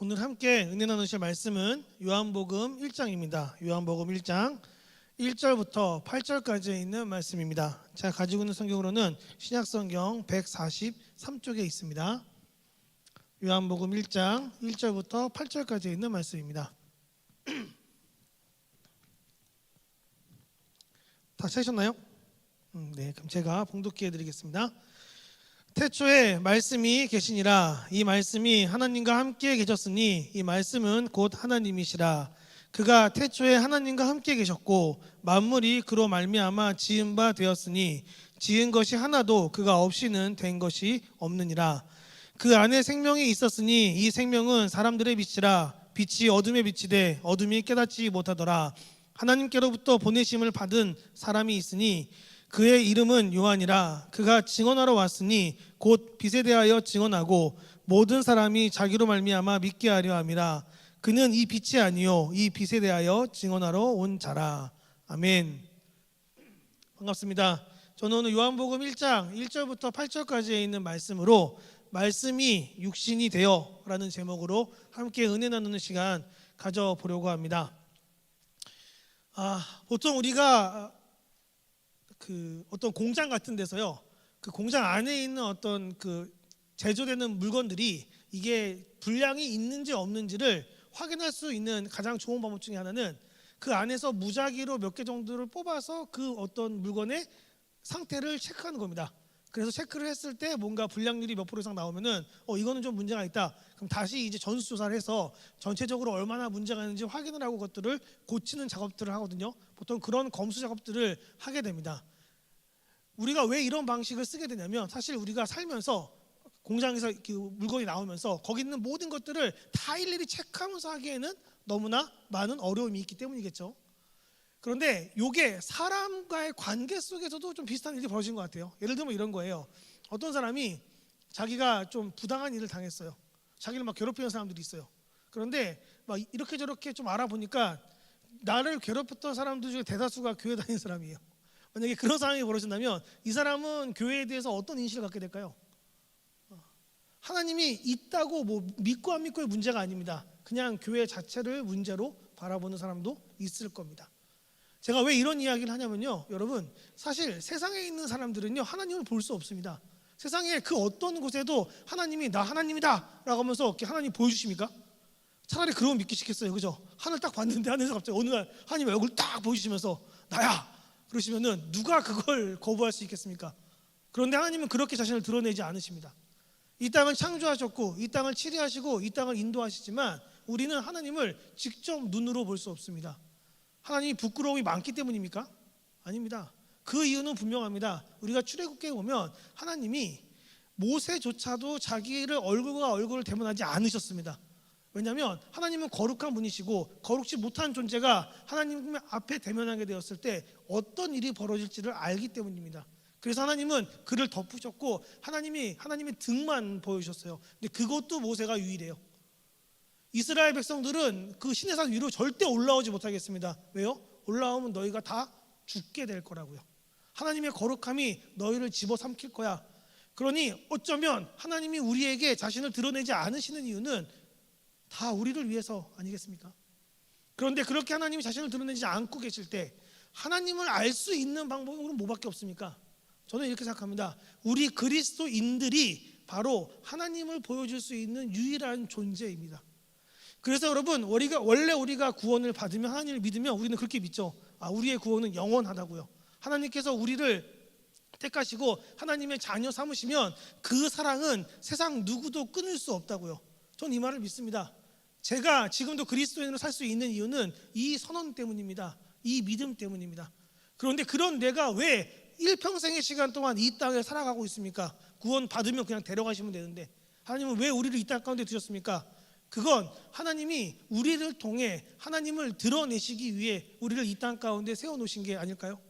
오늘 함께 은혜 나누실 말씀은 요한복음 1장입니다. 요한복음 1장 1절부터 8절까지 있는 말씀입니다. 제가 가지고 있는 성경으로는 신약성경 143쪽에 있습니다. 요한복음 1장 1절부터 8절까지 있는 말씀입니다. 다 찾으셨나요? 네, 그럼 제가 봉독해 드리겠습니다. 태초에 말씀이 계시니라. 이 말씀이 하나님과 함께 계셨으니 이 말씀은 곧 하나님이시라. 그가 태초에 하나님과 함께 계셨고 만물이 그로 말미암아 지은 바 되었으니 지은 것이 하나도 그가 없이는 된 것이 없느니라. 그 안에 생명이 있었으니 이 생명은 사람들의 빛이라. 빛이 어둠에 비치되 어둠이 깨닫지 못하더라. 하나님께로부터 보내심을 받은 사람이 있으니 그의 이름은 요한이라. 그가 증언하러 왔으니 곧 빛에 대하여 증언하고 모든 사람이 자기로 말미암아 믿게 하려 함이라. 그는 이 빛이 아니요 이 빛에 대하여 증언하러 온 자라. 아멘. 반갑습니다. 저는 오늘 요한복음 1장 1절부터 8절까지에 있는 말씀으로 말씀이 육신이 되어 라는 제목으로 함께 은혜 나누는 시간 가져보려고 합니다. 보통 우리가 어떤 공장 같은 데서요, 그 공장 안에 있는 어떤 제조되는 물건들이 이게 불량이 있는지 없는지를 확인할 수 있는 가장 좋은 방법 중에 하나는 그 안에서 무작위로 몇 개 정도를 뽑아서 그 어떤 물건의 상태를 체크하는 겁니다. 그래서 체크를 했을 때 뭔가 불량률이 몇 프로 이상 나오면은 이거는 좀 문제가 있다. 그럼 다시 이제 전수조사를 해서 전체적으로 얼마나 문제가 있는지 확인을 하고 그것들을 고치는 작업들을 하거든요. 보통 그런 검수 작업들을 하게 됩니다. 우리가 왜 이런 방식을 쓰게 되냐면 사실 우리가 살면서 공장에서 물건이 나오면서 거기 있는 모든 것들을 다 일일이 체크하면서 하기에는 너무나 많은 어려움이 있기 때문이겠죠. 그런데 이게 사람과의 관계 속에서도 좀 비슷한 일이 벌어진 것 같아요. 예를 들면 이런 거예요. 어떤 사람이 자기가 좀 부당한 일을 당했어요. 자기를 막 괴롭히는 사람들이 있어요. 그런데 막 이렇게 저렇게 좀 알아보니까 나를 괴롭혔던 사람들 중에 대다수가 교회 다니는 사람이에요. 만약에 그런 상황이 벌어진다면 이 사람은 교회에 대해서 어떤 인식을 갖게 될까요? 하나님이 있다고 믿고 안 믿고의 문제가 아닙니다. 그냥 교회 자체를 문제로 바라보는 사람도 있을 겁니다. 제가 왜 이런 이야기를 하냐면요, 여러분, 사실 세상에 있는 사람들은요 하나님을 볼 수 없습니다. 세상에 그 어떤 곳에도 하나님이 나 하나님이다 라고 하면서 이렇게 하나님 보여주십니까? 차라리 그러면 믿기 싫겠어요, 그죠? 하늘 딱 봤는데 하늘에서 갑자기 어느 날 하나님 얼굴 딱 보여주시면서 나야! 그러시면은 누가 그걸 거부할 수 있겠습니까? 그런데 하나님은 그렇게 자신을 드러내지 않으십니다. 이 땅을 창조하셨고 이 땅을 치리하시고 이 땅을 인도하시지만 우리는 하나님을 직접 눈으로 볼 수 없습니다. 하나님이 부끄러움이 많기 때문입니까? 아닙니다. 그 이유는 분명합니다. 우리가 출애굽기에 보면 하나님이 모세조차도 자기를 얼굴과 얼굴을 대면하지 않으셨습니다. 왜냐하면 하나님은 거룩한 분이시고 거룩지 못한 존재가 하나님 앞에 대면하게 되었을 때 어떤 일이 벌어질지를 알기 때문입니다. 그래서 하나님은 그를 덮으셨고 하나님의 등만 보여주셨어요. 근데 그것도 모세가 유일해요. 이스라엘 백성들은 그 시내산 위로 절대 올라오지 못하겠습니다. 왜요? 올라오면 너희가 다 죽게 될 거라고요. 하나님의 거룩함이 너희를 집어삼킬 거야. 그러니 어쩌면 하나님이 우리에게 자신을 드러내지 않으시는 이유는 다 우리를 위해서 아니겠습니까? 그런데 그렇게 하나님이 자신을 드러내지 않고 계실 때 하나님을 알 수 있는 방법은 뭐밖에 없습니까? 저는 이렇게 생각합니다. 우리 그리스도인들이 바로 하나님을 보여줄 수 있는 유일한 존재입니다. 그래서 여러분, 원래 우리가 구원을 받으면 하나님을 믿으면 우리는 그렇게 믿죠. 우리의 구원은 영원하다고요. 하나님께서 우리를 택하시고 하나님의 자녀 삼으시면 그 사랑은 세상 누구도 끊을 수 없다고요. 저는 이 말을 믿습니다. 제가 지금도 그리스도인으로 살 수 있는 이유는 이 선언 때문입니다. 이 믿음 때문입니다. 그런데 그런 내가 왜 일평생의 시간 동안 이 땅에 살아가고 있습니까? 구원 받으면 그냥 데려가시면 되는데 하나님은 왜 우리를 이 땅 가운데 두셨습니까? 그건 하나님이 우리를 통해 하나님을 드러내시기 위해 우리를 이 땅 가운데 세워놓으신 게 아닐까요?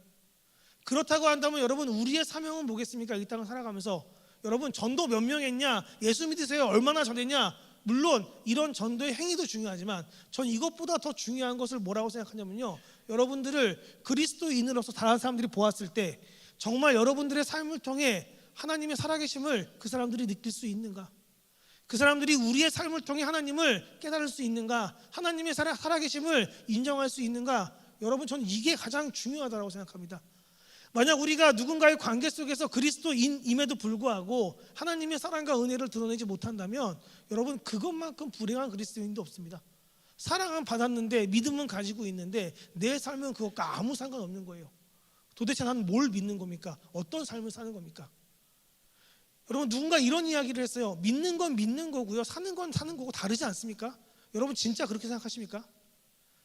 그렇다고 한다면 여러분, 우리의 사명은 뭐겠습니까? 이 땅을 살아가면서 여러분, 전도 몇 명 했냐? 예수 믿으세요? 얼마나 전했냐? 물론 이런 전도의 행위도 중요하지만 전 이것보다 더 중요한 것을 뭐라고 생각하냐면요, 여러분들을 그리스도인으로서 다른 사람들이 보았을 때 정말 여러분들의 삶을 통해 하나님의 살아계심을 그 사람들이 느낄 수 있는가? 그 사람들이 우리의 삶을 통해 하나님을 깨달을 수 있는가, 하나님의 살아계심을 인정할 수 있는가, 여러분 저는 이게 가장 중요하다고 생각합니다. 만약 우리가 누군가의 관계 속에서 그리스도인임에도 불구하고 하나님의 사랑과 은혜를 드러내지 못한다면 여러분 그것만큼 불행한 그리스도인도 없습니다. 사랑은 받았는데 믿음은 가지고 있는데 내 삶은 그것과 아무 상관없는 거예요. 도대체 나는 뭘 믿는 겁니까? 어떤 삶을 사는 겁니까? 여러분 누군가 이런 이야기를 했어요. 믿는 건 믿는 거고요, 사는 건 사는 거고 다르지 않습니까? 여러분 진짜 그렇게 생각하십니까?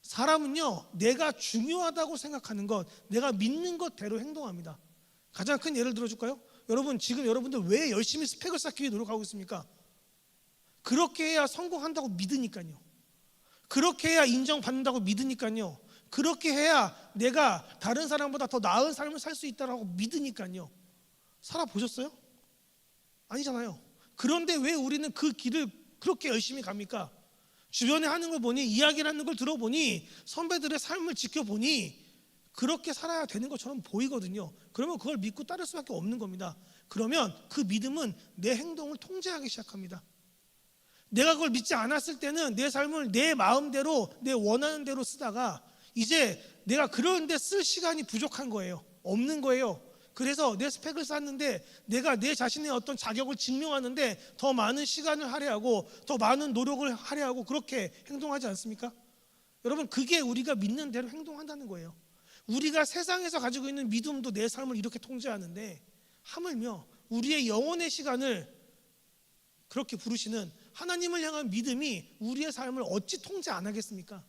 사람은요, 내가 중요하다고 생각하는 것, 내가 믿는 것대로 행동합니다. 가장 큰 예를 들어줄까요? 여러분 지금 여러분들 왜 열심히 스펙을 쌓기 위해 노력하고 있습니까? 그렇게 해야 성공한다고 믿으니까요. 그렇게 해야 인정받는다고 믿으니까요. 그렇게 해야 내가 다른 사람보다 더 나은 삶을 살 수 있다고 믿으니까요. 살아보셨어요? 아니잖아요. 그런데 왜 우리는 그 길을 그렇게 열심히 갑니까? 주변에 하는 걸 보니, 이야기를 하는 걸 들어보니, 선배들의 삶을 지켜보니 그렇게 살아야 되는 것처럼 보이거든요. 그러면 그걸 믿고 따를 수밖에 없는 겁니다. 그러면 그 믿음은 내 행동을 통제하기 시작합니다. 내가 그걸 믿지 않았을 때는 내 삶을 내 마음대로, 내 원하는 대로 쓰다가 이제 내가 그런 데 쓸 시간이 부족한 거예요. 없는 거예요. 그래서 내 스펙을 쌓는데 내가 내 자신의 어떤 자격을 증명하는데 더 많은 시간을 할애하고 더 많은 노력을 할애하고 그렇게 행동하지 않습니까? 여러분 그게 우리가 믿는 대로 행동한다는 거예요. 우리가 세상에서 가지고 있는 믿음도 내 삶을 이렇게 통제하는데 하물며 우리의 영혼의 시간을 그렇게 부르시는 하나님을 향한 믿음이 우리의 삶을 어찌 통제 안 하겠습니까?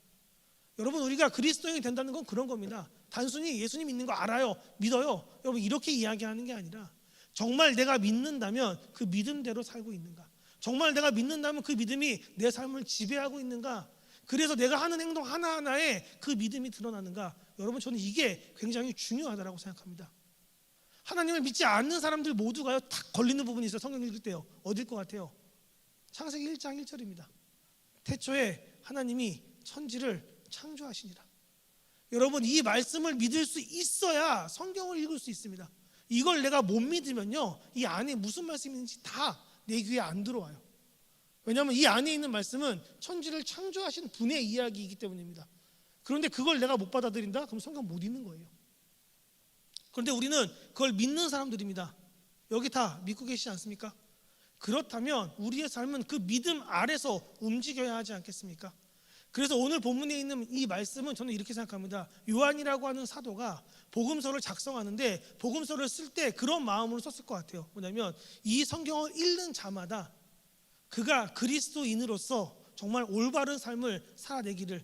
여러분 우리가 그리스도인이 된다는 건 그런 겁니다. 단순히 예수님 믿는 거 알아요, 믿어요, 여러분 이렇게 이야기하는 게 아니라 정말 내가 믿는다면 그 믿음대로 살고 있는가, 정말 내가 믿는다면 그 믿음이 내 삶을 지배하고 있는가, 그래서 내가 하는 행동 하나하나에 그 믿음이 드러나는가. 여러분 저는 이게 굉장히 중요하다고 생각합니다. 하나님을 믿지 않는 사람들 모두가요 탁 걸리는 부분이 있어요. 성경 읽을 때요. 어딜 것 같아요? 창세기 1장 1절입니다. 태초에 하나님이 천지를 창조하시니라. 여러분 이 말씀을 믿을 수 있어야 성경을 읽을 수 있습니다. 이걸 내가 못 믿으면요 이 안에 무슨 말씀이 있는지 다 내 귀에 안 들어와요. 왜냐하면 이 안에 있는 말씀은 천지를 창조하신 분의 이야기이기 때문입니다. 그런데 그걸 내가 못 받아들인다? 그럼 성경 못 읽는 거예요. 그런데 우리는 그걸 믿는 사람들입니다. 여기 다 믿고 계시지 않습니까? 그렇다면 우리의 삶은 그 믿음 아래서 움직여야 하지 않겠습니까? 그래서 오늘 본문에 있는 이 말씀은 저는 이렇게 생각합니다. 요한이라고 하는 사도가 복음서를 작성하는데 복음서를 쓸 때 그런 마음으로 썼을 것 같아요. 뭐냐면 이 성경을 읽는 자마다 그가 그리스도인으로서 정말 올바른 삶을 살아내기를,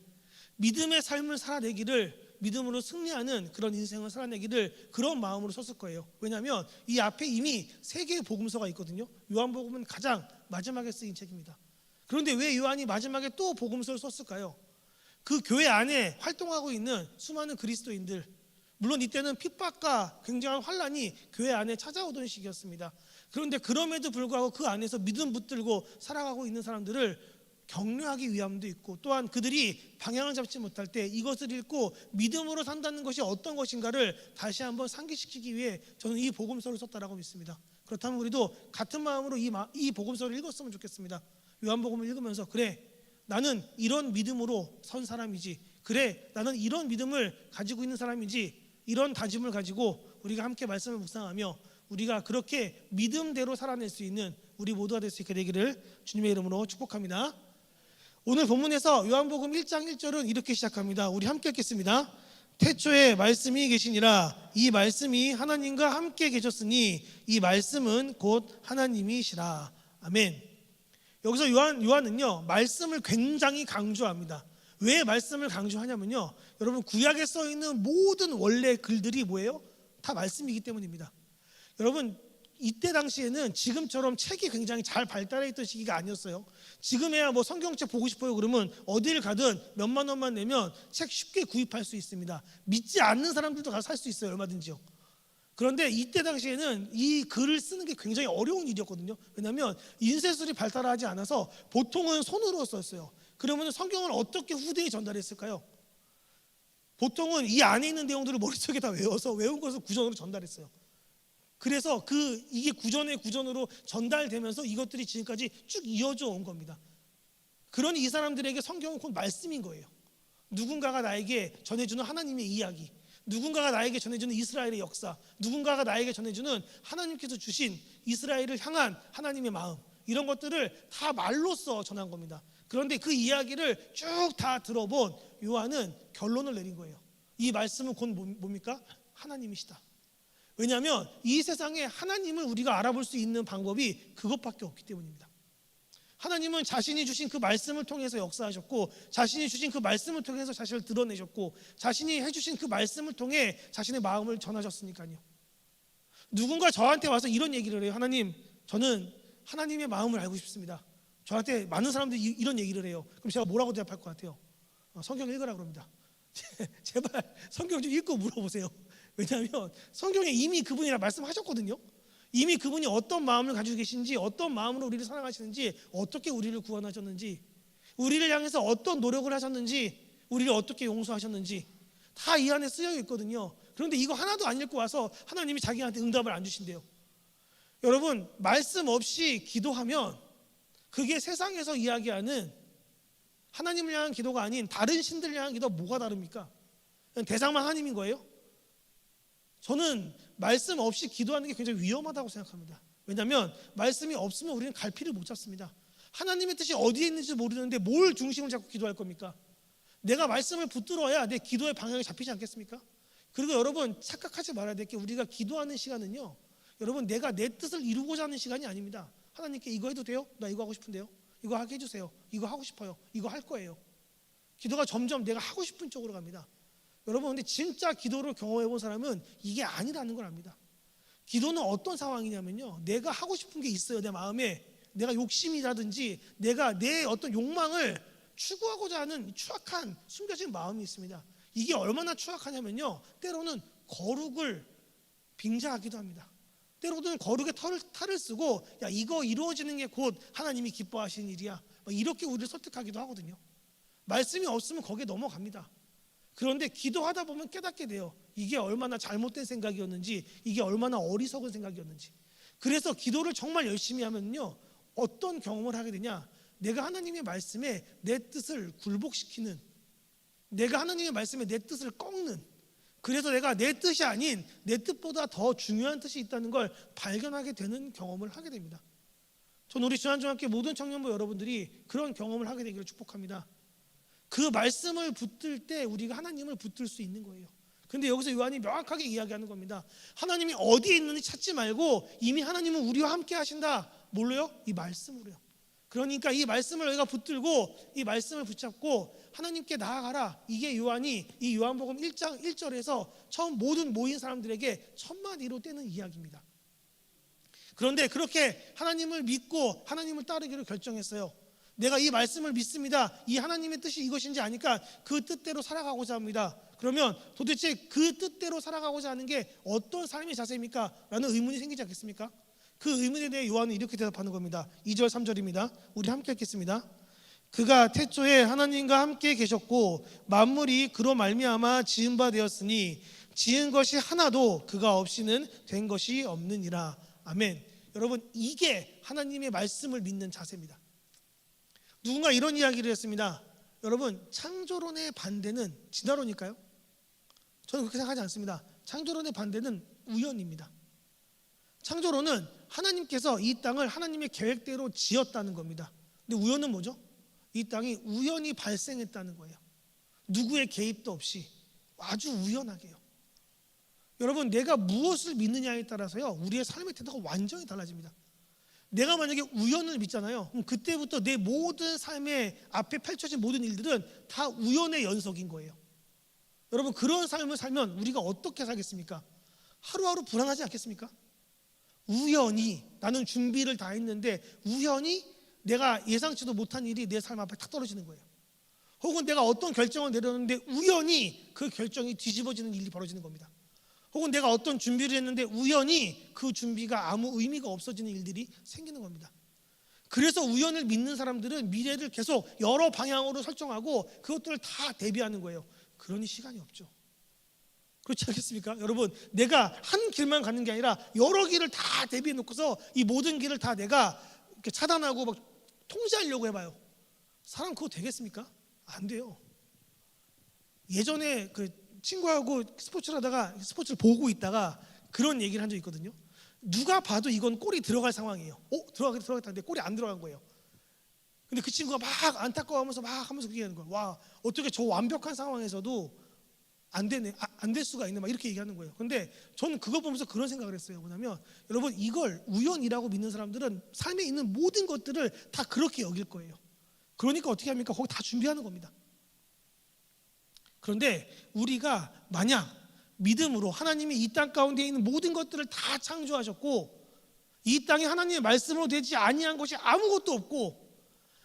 믿음의 삶을 살아내기를, 믿음으로 승리하는 그런 인생을 살아내기를 그런 마음으로 썼을 거예요. 왜냐하면 이 앞에 이미 3개의 복음서가 있거든요. 요한복음은 가장 마지막에 쓰인 책입니다. 그런데 왜 요한이 마지막에 또 복음서를 썼을까요? 그 교회 안에 활동하고 있는 수많은 그리스도인들, 물론 이때는 핍박과 굉장한 환란이 교회 안에 찾아오던 시기였습니다. 그런데 그럼에도 불구하고 그 안에서 믿음 붙들고 살아가고 있는 사람들을 격려하기 위함도 있고, 또한 그들이 방향을 잡지 못할 때 이것을 읽고 믿음으로 산다는 것이 어떤 것인가를 다시 한번 상기시키기 위해 저는 이 복음서를 썼다라고 믿습니다. 그렇다면 우리도 같은 마음으로 이 복음서를 읽었으면 좋겠습니다. 요한복음을 읽으면서 그래 나는 이런 믿음으로 선 사람이지, 그래 나는 이런 믿음을 가지고 있는 사람이지, 이런 다짐을 가지고 우리가 함께 말씀을 묵상하며 우리가 그렇게 믿음대로 살아낼 수 있는 우리 모두가 될 수 있게 되기를 주님의 이름으로 축복합니다. 오늘 본문에서 요한복음 1장 1절은 이렇게 시작합니다. 우리 함께 읽겠습니다. 태초에 말씀이 계시니라. 이 말씀이 하나님과 함께 계셨으니 이 말씀은 곧 하나님이시라. 아멘. 여기서 요한은요 말씀을 굉장히 강조합니다. 왜 말씀을 강조하냐면요, 여러분 구약에 써 있는 모든 원래 글들이 뭐예요? 다 말씀이기 때문입니다. 여러분 이때 당시에는 지금처럼 책이 굉장히 잘 발달해 있던 시기가 아니었어요. 지금에야 뭐 성경책 보고 싶어요 그러면 어딜 가든 몇만 원만 내면 책 쉽게 구입할 수 있습니다. 믿지 않는 사람들도 가서 살 수 있어요, 얼마든지요. 그런데 이때 당시에는 이 글을 쓰는 게 굉장히 어려운 일이었거든요. 왜냐하면 인쇄술이 발달하지 않아서 보통은 손으로 썼어요. 그러면 성경을 어떻게 후대에 전달했을까요? 보통은 이 안에 있는 내용들을 머릿속에 다 외워서 외운 것을 구전으로 전달했어요. 그래서 이게 구전의 구전으로 전달되면서 이것들이 지금까지 쭉 이어져 온 겁니다. 그러니 이 사람들에게 성경은 곧 말씀인 거예요. 누군가가 나에게 전해주는 하나님의 이야기, 누군가가 나에게 전해주는 이스라엘의 역사, 누군가가 나에게 전해주는 하나님께서 주신 이스라엘을 향한 하나님의 마음, 이런 것들을 다 말로써 전한 겁니다. 그런데 그 이야기를 쭉 다 들어본 요한은 결론을 내린 거예요. 이 말씀은 곧 뭡니까? 하나님이시다. 왜냐하면 이 세상에 하나님을 우리가 알아볼 수 있는 방법이 그것밖에 없기 때문입니다. 하나님은 자신이 주신 그 말씀을 통해서 역사하셨고, 자신이 주신 그 말씀을 통해서 자신을 드러내셨고, 자신이 해주신 그 말씀을 통해 자신의 마음을 전하셨으니까요. 누군가 저한테 와서 이런 얘기를 해요. 하나님, 저는 하나님의 마음을 알고 싶습니다. 저한테 많은 사람들이 이런 얘기를 해요. 그럼 제가 뭐라고 대답할 것 같아요? 성경 읽으라 그럽니다. 제발 성경 좀 읽고 물어보세요. 왜냐하면 성경에 이미 그분이라 말씀하셨거든요. 이미 그분이 어떤 마음을 가지고 계신지, 어떤 마음으로 우리를 사랑하시는지, 어떻게 우리를 구원하셨는지, 우리를 향해서 어떤 노력을 하셨는지, 우리를 어떻게 용서하셨는지 다 이 안에 쓰여 있거든요. 그런데 이거 하나도 안 읽고 와서 하나님이 자기한테 응답을 안 주신대요. 여러분, 말씀 없이 기도하면 그게 세상에서 이야기하는 하나님을 향한 기도가 아닌 다른 신들을 향한 기도가 뭐가 다릅니까? 대상만 하나님인 거예요? 저는 말씀 없이 기도하는 게 굉장히 위험하다고 생각합니다. 왜냐하면 말씀이 없으면 우리는 갈피를 못 잡습니다. 하나님의 뜻이 어디에 있는지 모르는데 뭘 중심을 잡고 기도할 겁니까? 내가 말씀을 붙들어야 내 기도의 방향이 잡히지 않겠습니까? 그리고 여러분, 착각하지 말아야 될 게, 우리가 기도하는 시간은요, 여러분, 내가 내 뜻을 이루고자 하는 시간이 아닙니다. 하나님께 이거 해도 돼요? 나 이거 하고 싶은데요? 이거 하게 해주세요. 이거 하고 싶어요. 이거 할 거예요. 기도가 점점 내가 하고 싶은 쪽으로 갑니다. 여러분, 근데 진짜 기도를 경험해 본 사람은 이게 아니라는 걸 압니다. 기도는 어떤 상황이냐면요, 내가 하고 싶은 게 있어요. 내 마음에 내가 욕심이라든지 내가 내 어떤 욕망을 추구하고자 하는 추악한 숨겨진 마음이 있습니다. 이게 얼마나 추악하냐면요, 때로는 거룩을 빙자하기도 합니다. 때로는 거룩의 탈을 쓰고, 야, 이거 이루어지는 게 곧 하나님이 기뻐하시는 일이야, 이렇게 우리를 설득하기도 하거든요. 말씀이 없으면 거기에 넘어갑니다. 그런데 기도하다 보면 깨닫게 돼요. 이게 얼마나 잘못된 생각이었는지, 이게 얼마나 어리석은 생각이었는지. 그래서 기도를 정말 열심히 하면요, 어떤 경험을 하게 되냐, 내가 하나님의 말씀에 내 뜻을 굴복시키는, 내가 하나님의 말씀에 내 뜻을 꺾는, 그래서 내가 내 뜻이 아닌 내 뜻보다 더 중요한 뜻이 있다는 걸 발견하게 되는 경험을 하게 됩니다. 저는 우리 중앙중학교 모든 청년부 여러분들이 그런 경험을 하게 되기를 축복합니다. 그 말씀을 붙들 때 우리가 하나님을 붙들 수 있는 거예요. 근데 여기서 요한이 명확하게 이야기하는 겁니다. 하나님이 어디에 있는지 찾지 말고 이미 하나님은 우리와 함께 하신다. 뭘로요? 이 말씀으로요. 그러니까 이 말씀을 우리가 붙들고 이 말씀을 붙잡고 하나님께 나아가라. 이게 요한이 이 요한복음 1장 1절에서 처음 모든 모인 사람들에게 첫마디로 떼는 이야기입니다. 그런데 그렇게 하나님을 믿고 하나님을 따르기로 결정했어요. 내가 이 말씀을 믿습니다. 이 하나님의 뜻이 이것인지 아니까 그 뜻대로 살아가고자 합니다. 그러면 도대체 그 뜻대로 살아가고자 하는 게 어떤 삶의 자세입니까? 라는 의문이 생기지 않겠습니까? 그 의문에 대해 요한은 이렇게 대답하는 겁니다. 2절 3절입니다. 우리 함께 읽겠습니다. 그가 태초에 하나님과 함께 계셨고 만물이 그로 말미암아 지은 바 되었으니 지은 것이 하나도 그가 없이는 된 것이 없느니라. 아멘. 여러분, 이게 하나님의 말씀을 믿는 자세입니다. 누군가 이런 이야기를 했습니다. 여러분, 창조론의 반대는 진화론일까요? 저는 그렇게 생각하지 않습니다. 창조론의 반대는 우연입니다. 창조론은 하나님께서 이 땅을 하나님의 계획대로 지었다는 겁니다. 근데 우연은 뭐죠? 이 땅이 우연히 발생했다는 거예요. 누구의 개입도 없이 아주 우연하게요. 여러분, 내가 무엇을 믿느냐에 따라서요, 우리의 삶의 태도가 완전히 달라집니다. 내가 만약에 우연을 믿잖아요. 그럼 그때부터 내 모든 삶의 앞에 펼쳐진 모든 일들은 다 우연의 연속인 거예요. 여러분, 그런 삶을 살면 우리가 어떻게 살겠습니까? 하루하루 불안하지 않겠습니까? 우연히 나는 준비를 다 했는데 우연히 내가 예상치도 못한 일이 내 삶 앞에 탁 떨어지는 거예요. 혹은 내가 어떤 결정을 내렸는데 우연히 그 결정이 뒤집어지는 일이 벌어지는 겁니다. 혹은 내가 어떤 준비를 했는데 우연히 그 준비가 아무 의미가 없어지는 일들이 생기는 겁니다. 그래서 우연을 믿는 사람들은 미래를 계속 여러 방향으로 설정하고 그것들을 다 대비하는 거예요. 그러니 시간이 없죠. 그렇지 않겠습니까? 여러분, 내가 한 길만 가는 게 아니라 여러 길을 다 대비해 놓고서 이 모든 길을 다 내가 이렇게 차단하고 막 통제하려고 해봐요. 사람 그거 되겠습니까? 안 돼요. 예전에 그 친구하고 스포츠를 하다가 스포츠를 보고 있다가 그런 얘기를 한 적이 있거든요. 누가 봐도 이건 골이 들어갈 상황이에요. 들어가겠다는데 골이 안 들어간 거예요. 근데 그 친구가 막 안타까워하면서 막 하면서 그렇게 하는 거예요. 와, 어떻게 저 완벽한 상황에서도 안 되네, 안 될 수가 있네, 막 이렇게 얘기하는 거예요. 근데 저는 그거 보면서 그런 생각을 했어요. 뭐냐면 여러분, 이걸 우연이라고 믿는 사람들은 삶에 있는 모든 것들을 다 그렇게 여길 거예요. 그러니까 어떻게 합니까? 거기 다 준비하는 겁니다. 그런데 우리가 만약 믿음으로 하나님이 이 땅 가운데 있는 모든 것들을 다 창조하셨고 이 땅에 하나님의 말씀으로 되지 아니한 것이 아무것도 없고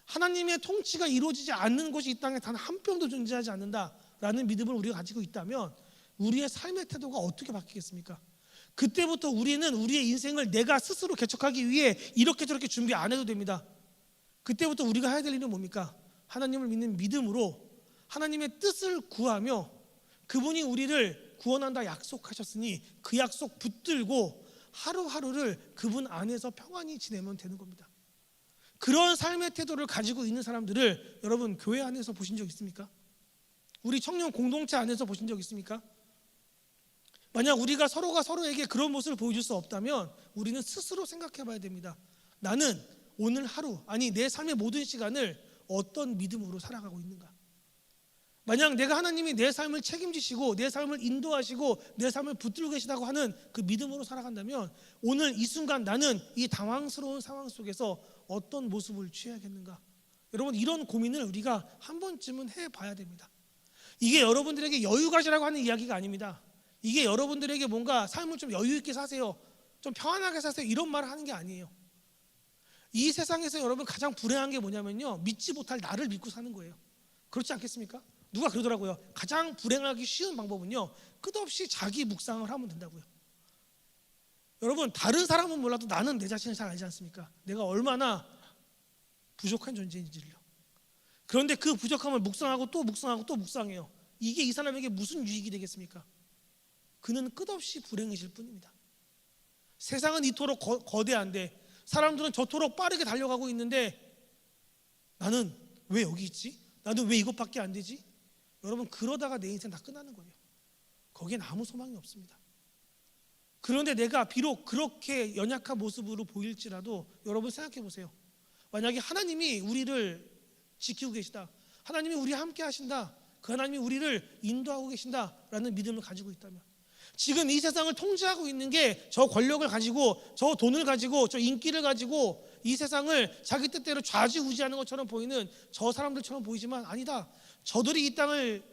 하나님의 통치가 이루어지지 않는 것이 이 땅에 단 한 뼘도 존재하지 않는다라는 믿음을 우리가 가지고 있다면 우리의 삶의 태도가 어떻게 바뀌겠습니까? 그때부터 우리는 우리의 인생을 내가 스스로 개척하기 위해 이렇게 저렇게 준비 안 해도 됩니다. 그때부터 우리가 해야 될 일은 뭡니까? 하나님을 믿는 믿음으로 하나님의 뜻을 구하며 그분이 우리를 구원한다 약속하셨으니 그 약속 붙들고 하루하루를 그분 안에서 평안히 지내면 되는 겁니다. 그런 삶의 태도를 가지고 있는 사람들을 여러분 교회 안에서 보신 적 있습니까? 우리 청년 공동체 안에서 보신 적 있습니까? 만약 우리가 서로가 서로에게 그런 모습을 보여줄 수 없다면 우리는 스스로 생각해 봐야 됩니다. 나는 오늘 하루, 아니 내 삶의 모든 시간을 어떤 믿음으로 살아가고 있는가? 만약 내가 하나님이 내 삶을 책임지시고 내 삶을 인도하시고 내 삶을 붙들고 계시다고 하는 그 믿음으로 살아간다면 오늘 이 순간 나는 이 당황스러운 상황 속에서 어떤 모습을 취해야겠는가? 여러분, 이런 고민을 우리가 한 번쯤은 해봐야 됩니다. 이게 여러분들에게 여유 가지라고 하는 이야기가 아닙니다. 이게 여러분들에게 뭔가 삶을 좀 여유 있게 사세요, 좀 평안하게 사세요, 이런 말을 하는 게 아니에요. 이 세상에서 여러분 가장 불행한 게 뭐냐면요, 믿지 못할 나를 믿고 사는 거예요. 그렇지 않겠습니까? 누가 그러더라고요. 가장 불행하기 쉬운 방법은요, 끝없이 자기 묵상을 하면 된다고요. 여러분, 다른 사람은 몰라도 나는 내 자신을 잘 알지 않습니까? 내가 얼마나 부족한 존재인지를요. 그런데 그 부족함을 묵상하고 또 묵상하고 또 묵상해요. 이게 이 사람에게 무슨 유익이 되겠습니까? 그는 끝없이 불행해질 뿐입니다. 세상은 이토록 거대한데 사람들은 저토록 빠르게 달려가고 있는데 나는 왜 여기 있지? 나는 왜 이것밖에 안 되지? 여러분, 그러다가 내 인생 다 끝나는 거예요. 거기엔 아무 소망이 없습니다. 그런데 내가 비록 그렇게 연약한 모습으로 보일지라도 여러분 생각해 보세요. 만약에 하나님이 우리를 지키고 계시다, 하나님이 우리와 함께 하신다, 그 하나님이 우리를 인도하고 계신다라는 믿음을 가지고 있다면, 지금 이 세상을 통제하고 있는 게 저 권력을 가지고 저 돈을 가지고 저 인기를 가지고 이 세상을 자기 뜻대로 좌지우지하는 것처럼 보이는 저 사람들처럼 보이지만 아니다. 저들이 이 땅을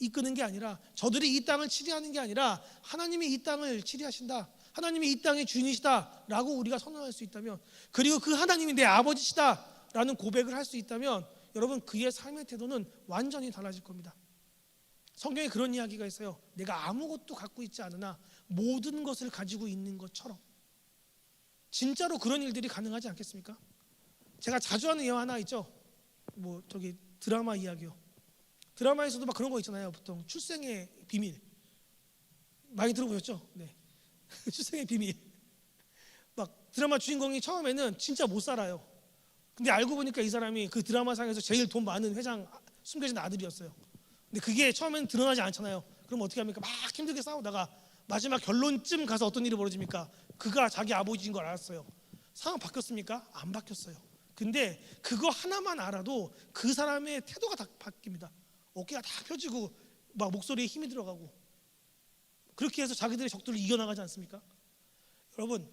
이끄는 게 아니라, 저들이 이 땅을 치리하는 게 아니라 하나님이 이 땅을 치리하신다, 하나님이 이 땅의 주인이시다 라고 우리가 선언할 수 있다면, 그리고 그 하나님이 내 아버지시다 라는 고백을 할 수 있다면 여러분, 그의 삶의 태도는 완전히 달라질 겁니다. 성경에 그런 이야기가 있어요. 내가 아무것도 갖고 있지 않으나 모든 것을 가지고 있는 것처럼. 진짜로 그런 일들이 가능하지 않겠습니까? 제가 자주 하는 예화 하나 있죠. 저기 드라마 이야기요. 드라마에서도 막 그런 거 있잖아요. 보통 출생의 비밀 많이 들어보셨죠? 네. 출생의 비밀. 막 드라마 주인공이 처음에는 진짜 못 살아요. 근데 알고 보니까 이 사람이 그 드라마상에서 제일 돈 많은 회장 숨겨진 아들이었어요. 근데 그게 처음에는 드러나지 않잖아요. 그럼 어떻게 합니까? 막 힘들게 싸우다가 마지막 결론쯤 가서 어떤 일이 벌어집니까? 그가 자기 아버지인 걸 알았어요. 상황 바뀌었습니까? 안 바뀌었어요. 근데 그거 하나만 알아도 그 사람의 태도가 다 바뀝니다. 어깨가 다 펴지고 막 목소리에 힘이 들어가고, 그렇게 해서 자기들의 적들을 이겨나가지 않습니까? 여러분,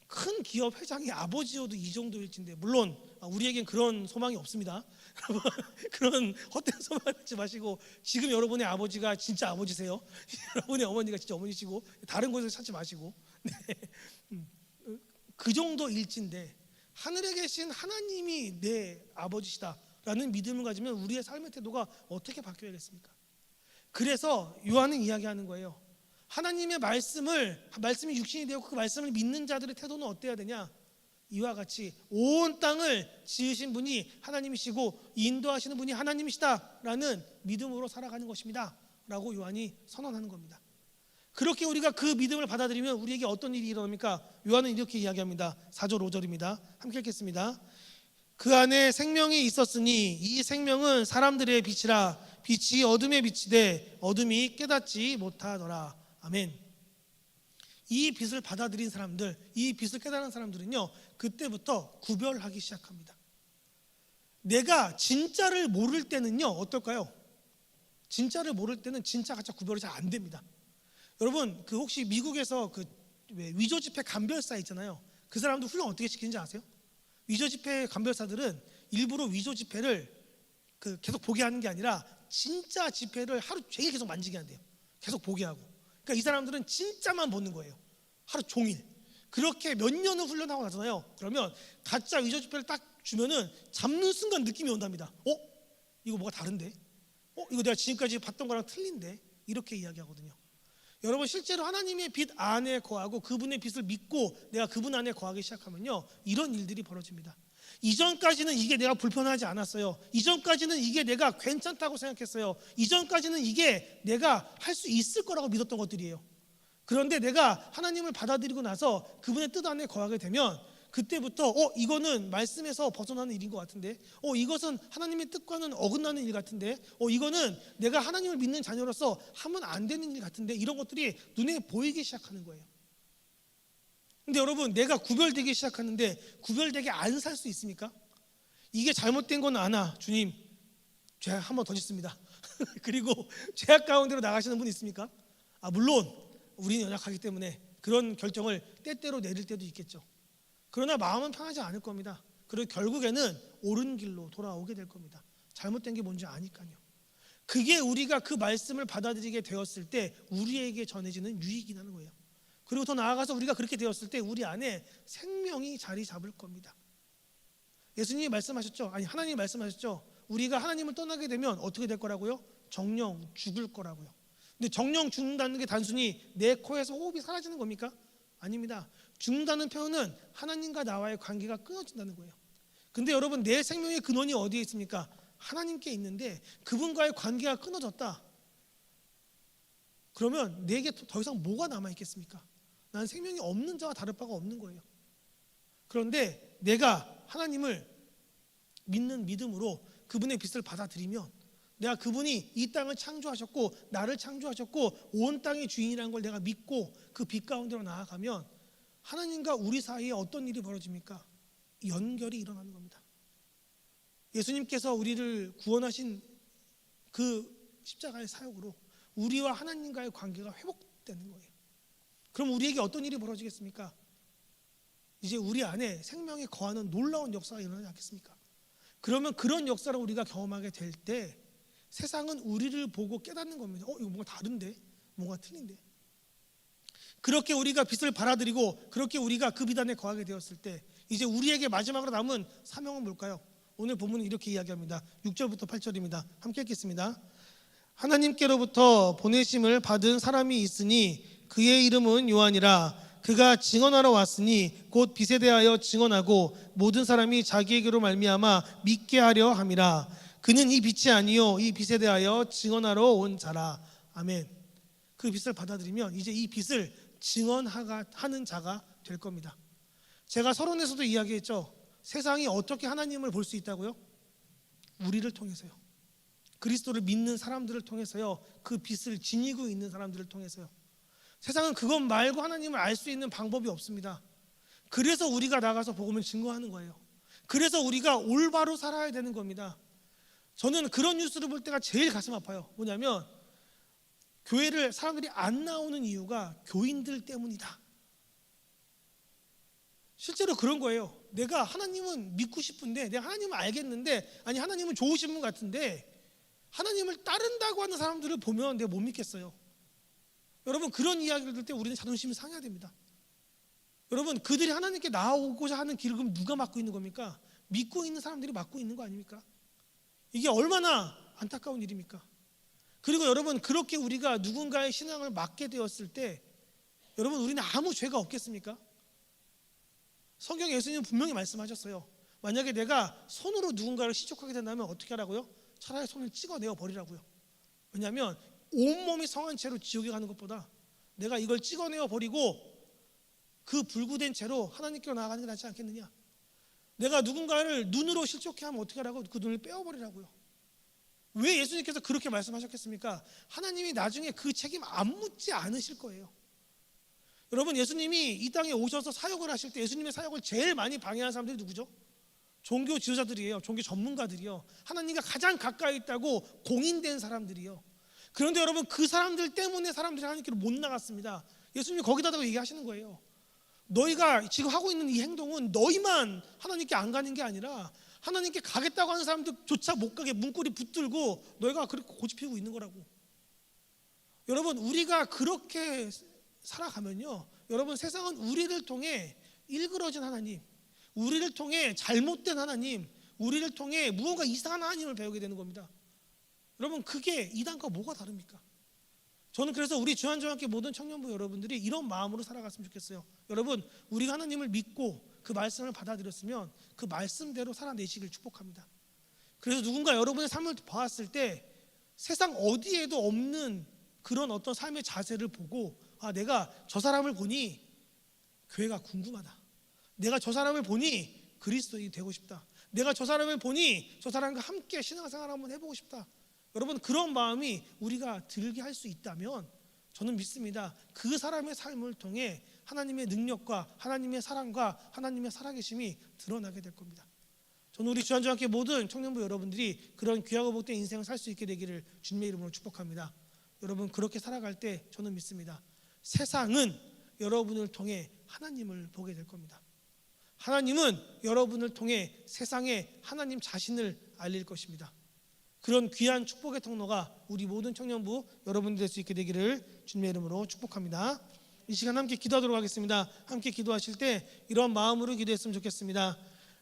큰 기업 회장이 아버지여도 이 정도일진데, 물론 우리에겐 그런 소망이 없습니다. 그런 헛된 소망 갖지 마시고, 지금 여러분의 아버지가 진짜 아버지세요. 여러분의 어머니가 진짜 어머니시고, 다른 곳에서 찾지 마시고. 네. 그 정도 일진데 하늘에 계신 하나님이 내 아버지시다라는 믿음을 가지면 우리의 삶의 태도가 어떻게 바뀌어야겠습니까? 그래서 요한은 이야기하는 거예요. 하나님의 말씀이 육신이 되었고 그 말씀을 믿는 자들의 태도는 어때야 되냐? 이와 같이 온 땅을 지으신 분이 하나님이시고 인도하시는 분이 하나님이시다라는 믿음으로 살아가는 것입니다 라고 요한이 선언하는 겁니다. 그렇게 우리가 그 믿음을 받아들이면 우리에게 어떤 일이 일어납니까? 요한은 이렇게 이야기합니다. 4절 5절입니다. 함께 읽겠습니다. 그 안에 생명이 있었으니 이 생명은 사람들의 빛이라. 빛이 어둠에 비치되 어둠이 깨닫지 못하더라. 아멘. 이 빛을 받아들인 사람들, 이 빛을 깨달은 사람들은요, 그때부터 구별하기 시작합니다. 내가 진짜를 모를 때는요, 어떨까요? 진짜를 모를 때는 진짜 가짜 구별이 잘 안 됩니다. 여러분, 그 혹시 미국에서 그 위조 지폐 감별사 있잖아요. 그 사람들 훈련 어떻게 시키는지 아세요? 위조 지폐 감별사들은 일부러 위조 지폐를 계속 보게 하는 게 아니라 진짜 지폐를 하루 종일 계속 만지게 한대요. 계속 보게 하고. 그러니까 이 사람들은 진짜만 보는 거예요. 하루 종일. 그렇게 몇 년을 훈련하고 나잖아요. 그러면 가짜 위조 지폐를 딱 주면은 잡는 순간 느낌이 온답니다. 이거 뭐가 다른데? 이거 내가 지금까지 봤던 거랑 틀린데? 이렇게 이야기하거든요. 여러분, 실제로 하나님의 빛 안에 거하고 그분의 빛을 믿고 내가 그분 안에 거하기 시작하면요, 이런 일들이 벌어집니다. 이전까지는 이게 내가 불편하지 않았어요. 이전까지는 이게 내가 괜찮다고 생각했어요. 이전까지는 이게 내가 할 수 있을 거라고 믿었던 것들이에요. 그런데 내가 하나님을 받아들이고 나서 그분의 뜻 안에 거하게 되면 그때부터 이거는 말씀에서 벗어나는 일인 것 같은데, 이것은 하나님의 뜻과는 어긋나는 일 같은데, 이거는 내가 하나님을 믿는 자녀로서 하면 안 되는 일 같은데, 이런 것들이 눈에 보이기 시작하는 거예요. 근데 여러분, 내가 구별되기 시작하는데 구별되게 안 살 수 있습니까? 이게 잘못된 건 아나 주님, 죄악 한 번 더 짓습니다. 그리고 죄악 가운데로 나가시는 분 있습니까? 물론 우리는 연약하기 때문에 그런 결정을 때때로 내릴 때도 있겠죠. 그러나 마음은 편하지 않을 겁니다. 그리고 결국에는 옳은 길로 돌아오게 될 겁니다. 잘못된 게 뭔지 아니까요. 그게 우리가 그 말씀을 받아들이게 되었을 때 우리에게 전해지는 유익이라는 거예요. 그리고 더 나아가서 우리가 그렇게 되었을 때 우리 안에 생명이 자리 잡을 겁니다. 예수님이 말씀하셨죠. 하나님이 말씀하셨죠. 우리가 하나님을 떠나게 되면 어떻게 될 거라고요? 정령 죽을 거라고요. 근데 정령 죽는다는 게 단순히 내 코에서 호흡이 사라지는 겁니까? 아닙니다. 죽는다는 표현은 하나님과 나와의 관계가 끊어진다는 거예요. 근데 여러분, 내 생명의 근원이 어디에 있습니까? 하나님께 있는데 그분과의 관계가 끊어졌다. 그러면 내게 더 이상 뭐가 남아있겠습니까? 난 생명이 없는 자와 다를 바가 없는 거예요. 그런데 내가 하나님을 믿는 믿음으로 그분의 빛을 받아들이면, 내가 그분이 이 땅을 창조하셨고 나를 창조하셨고 온 땅의 주인이라는 걸 내가 믿고 그 빛 가운데로 나아가면 하나님과 우리 사이에 어떤 일이 벌어집니까? 연결이 일어나는 겁니다. 예수님께서 우리를 구원하신 그 십자가의 사역으로 우리와 하나님과의 관계가 회복되는 거예요. 그럼 우리에게 어떤 일이 벌어지겠습니까? 이제 우리 안에 생명이 거하는 놀라운 역사가 일어나지 않겠습니까? 그러면 그런 역사를 우리가 경험하게 될 때 세상은 우리를 보고 깨닫는 겁니다. 이거 뭔가 다른데? 뭔가 틀린데? 그렇게 우리가 빛을 받아들이고 그렇게 우리가 그 빛 안에 거하게 되었을 때 이제 우리에게 마지막으로 남은 사명은 뭘까요? 오늘 본문은 이렇게 이야기합니다. 6절부터 8절입니다. 함께 읽겠습니다. 하나님께로부터 보내심을 받은 사람이 있으니 그의 이름은 요한이라. 그가 증언하러 왔으니 곧 빛에 대하여 증언하고 모든 사람이 자기에게로 말미암아 믿게 하려 함이라. 그는 이 빛이 아니요 이 빛에 대하여 증언하러 온 자라. 아멘. 그 빛을 받아들이면 이제 이 빛을 증언하는 자가 될 겁니다. 제가 서론에서도 이야기했죠. 세상이 어떻게 하나님을 볼 수 있다고요? 우리를 통해서요. 그리스도를 믿는 사람들을 통해서요. 그 빛을 지니고 있는 사람들을 통해서요. 세상은 그것 말고 하나님을 알 수 있는 방법이 없습니다. 그래서 우리가 나가서 복음을 증거하는 거예요. 그래서 우리가 올바로 살아야 되는 겁니다. 저는 그런 뉴스를 볼 때가 제일 가슴 아파요. 뭐냐면 교회를 사람들이 안 나오는 이유가 교인들 때문이다. 실제로 그런 거예요. 내가 하나님은 믿고 싶은데, 내가 하나님을 알겠는데, 하나님은 좋으신 분 같은데 하나님을 따른다고 하는 사람들을 보면 내가 못 믿겠어요. 여러분, 그런 이야기를 들을 때 우리는 자존심이 상해야 됩니다. 여러분, 그들이 하나님께 나오고자 하는 길을 그럼 누가 막고 있는 겁니까? 믿고 있는 사람들이 막고 있는 거 아닙니까? 이게 얼마나 안타까운 일입니까? 그리고 여러분, 그렇게 우리가 누군가의 신앙을 막게 되었을 때 여러분, 우리는 아무 죄가 없겠습니까? 성경 예수님은 분명히 말씀하셨어요. 만약에 내가 손으로 누군가를 시족하게 된다면 어떻게 하라고요? 차라리 손을 찍어내어 버리라고요. 왜냐하면 온몸이 성한 채로 지옥에 가는 것보다 내가 이걸 찍어내어 버리고 그 불구된 채로 하나님께로 나아가는 게 낫지 않겠느냐. 내가 누군가를 눈으로 실족해 하면 어떻게 하라고? 그 눈을 빼어버리라고요. 왜 예수님께서 그렇게 말씀하셨겠습니까? 하나님이 나중에 그 책임 안 묻지 않으실 거예요. 여러분, 예수님이 이 땅에 오셔서 사역을 하실 때 예수님의 사역을 제일 많이 방해한 사람들이 누구죠? 종교 지도자들이에요. 종교 전문가들이요. 하나님과 가장 가까이 있다고 공인된 사람들이요. 그런데 여러분, 그 사람들 때문에 사람들이 하나님께로 못 나갔습니다. 예수님이 거기다가 얘기하시는 거예요. 너희가 지금 하고 있는 이 행동은 너희만 하나님께 안 가는 게 아니라 하나님께 가겠다고 하는 사람들조차 못 가게 문고리 붙들고 너희가 그렇게 고집 피우고 있는 거라고. 여러분, 우리가 그렇게 살아가면요, 여러분, 세상은 우리를 통해 일그러진 하나님, 우리를 통해 잘못된 하나님, 우리를 통해 무언가 이상한 하나님을 배우게 되는 겁니다. 여러분, 그게 이단과 뭐가 다릅니까? 저는 그래서 우리 주한중학교 모든 청년부 여러분들이 이런 마음으로 살아갔으면 좋겠어요. 여러분, 우리가 하나님을 믿고 그 말씀을 받아들였으면 그 말씀대로 살아내시길 축복합니다. 그래서 누군가 여러분의 삶을 봤을 때 세상 어디에도 없는 그런 어떤 삶의 자세를 보고, 아, 내가 저 사람을 보니 교회가 궁금하다. 내가 저 사람을 보니 그리스도인이 되고 싶다. 내가 저 사람을 보니 저 사람과 함께 신앙생활 한번 해보고 싶다. 여러분, 그런 마음이 우리가 들게 할 수 있다면 저는 믿습니다. 그 사람의 삶을 통해 하나님의 능력과 하나님의 사랑과 하나님의 살아계심이 드러나게 될 겁니다. 저는 우리 주한중학교 모든 청년부 여러분들이 그런 귀하고 복된 인생을 살 수 있게 되기를 주님의 이름으로 축복합니다. 여러분, 그렇게 살아갈 때 저는 믿습니다. 세상은 여러분을 통해 하나님을 보게 될 겁니다. 하나님은 여러분을 통해 세상에 하나님 자신을 알릴 것입니다. 그런 귀한 축복의 통로가 우리 모든 청년부 여러분들 될 수 있게 되기를 주님의 이름으로 축복합니다. 이 시간 함께 기도하도록 하겠습니다. 함께 기도하실 때 이런 마음으로 기도했으면 좋겠습니다.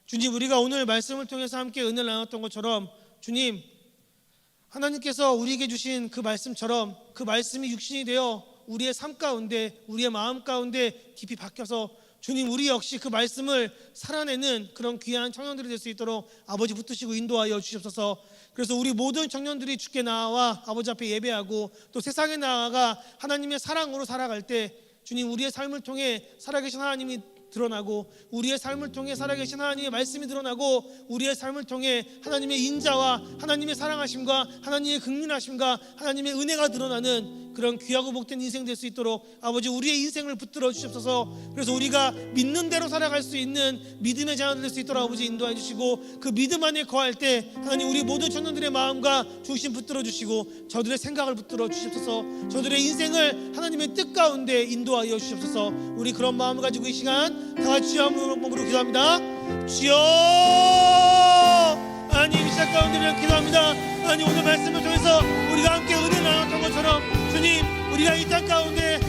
주님, 우리가 오늘 말씀을 통해서 함께 은혜를 나눴던 것처럼 주님, 하나님께서 우리에게 주신 그 말씀처럼 그 말씀이 육신이 되어 우리의 삶 가운데, 우리의 마음 가운데 깊이 박혀서 주님, 우리 역시 그 말씀을 살아내는 그런 귀한 청년들이 될 수 있도록 아버지 붙드시고 인도하여 주시옵소서. 그래서 우리 모든 청년들이 주께 나와 아버지 앞에 예배하고 또 세상에 나아가 하나님의 사랑으로 살아갈 때 주님, 우리의 삶을 통해 살아계신 하나님이 드러나고, 우리의 삶을 통해 살아계신 하나님의 말씀이 드러나고, 우리의 삶을 통해 하나님의 인자와 하나님의 사랑하심과 하나님의 긍휼하심과 하나님의 은혜가 드러나는 그런 귀하고 복된 인생 될 수 있도록 아버지 우리의 인생을 붙들어 주시옵소서. 그래서 우리가 믿는 대로 살아갈 수 있는 믿음의 자녀들 될 수 있도록 아버지 인도해 주시고, 그 믿음 안에 거할 때 하나님 우리 모든 청년들의 마음과 중심 붙들어 주시고 저들의 생각을 붙들어 주시옵소서. 저들의 인생을 하나님의 뜻 가운데 인도하여 주시옵소서. 우리 그런 마음을 가지고 이 시간 다 같이 주여 한번 기도합니다. 주여, 하나님 이 시간 가운데 기도합니다. 하나님, 오늘 말씀을 통해서 우리가 함께 은혜 나눴던 것처럼 주님, 우리가 이 땅 가운데